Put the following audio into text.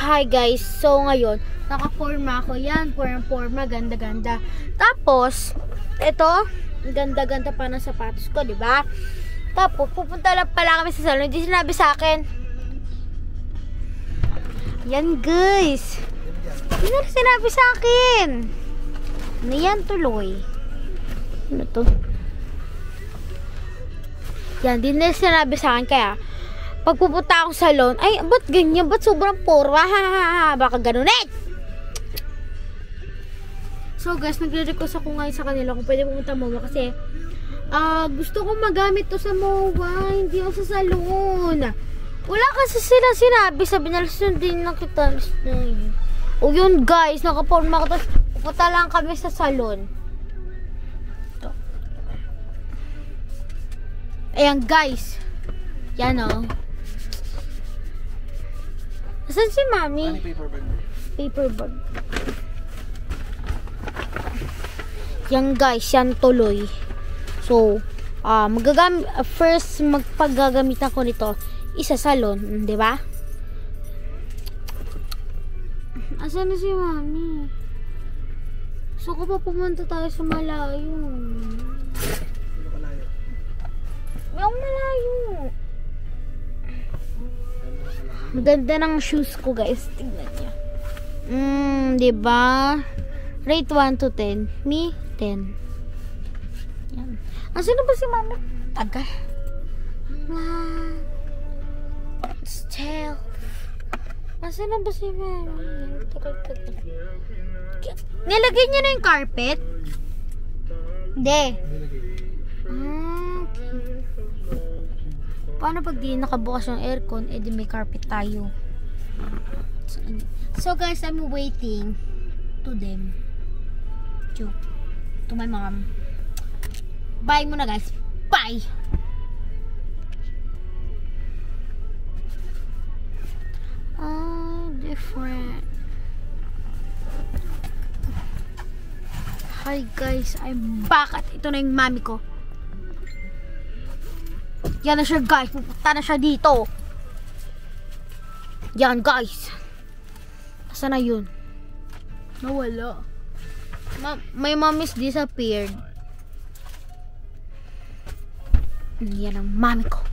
Hi guys, so ngayon, naka-forma ako yan. Forma, ganda-ganda. Tapos, ito, ganda-ganda pa ng sapatos ko, di ba? Tapos, pupunta lang pala kami sa salon. Hindi sinabi sa akin. Yan guys. Hindi na sinabi sa akin. Ano yan tuloy? Ano to? Yan, hindi na sinabi sa akin. Kaya, pag pupunta akong salon, ay, ba't ganyan? Ba't sobrang porma? Baka ganun eh! So guys, nagre-request ako ngayon sa kanila kung pwede pumunta MOA kasi gusto kong magamit to sa MOA, hindi ako sa salon. Wala kasi sila sinabi, sabi nila sundin na kita. O yun guys, nakaporma ko tapos pupunta lang kami sa salon. Ito. Ayan guys. Yan o. Saan si Mami? Paper bag. Paper bag. Yan guys, yan tuloy. So, first magpagagamitan ko nito isa salon, di ba? Asan na si Mami? So, ko pa pumunta tayo sa malayo. Yung malayo. Maganda ng shoes ko, guys. Tingnan niyo. Di ba? Rate 1 to 10. Me, 10. Yan. Asan na ba si Mami? Tagal. Still. Asan na ba si Mami? Tagal. Nilagay niyo na yung carpet? Hindi. Okay. Paano pag di nakabukas yung aircon, edi may carpet tayo. So guys, I'm waiting to them. To my mom. Bye muna guys. Bye! Different. Hi guys, I'm back at ito na yung mami ko. Yan na siya guys, pupunta na siya dito. Yan guys. Asa na yun? Nawala. My mom is disappeared. Yan ang mami ko.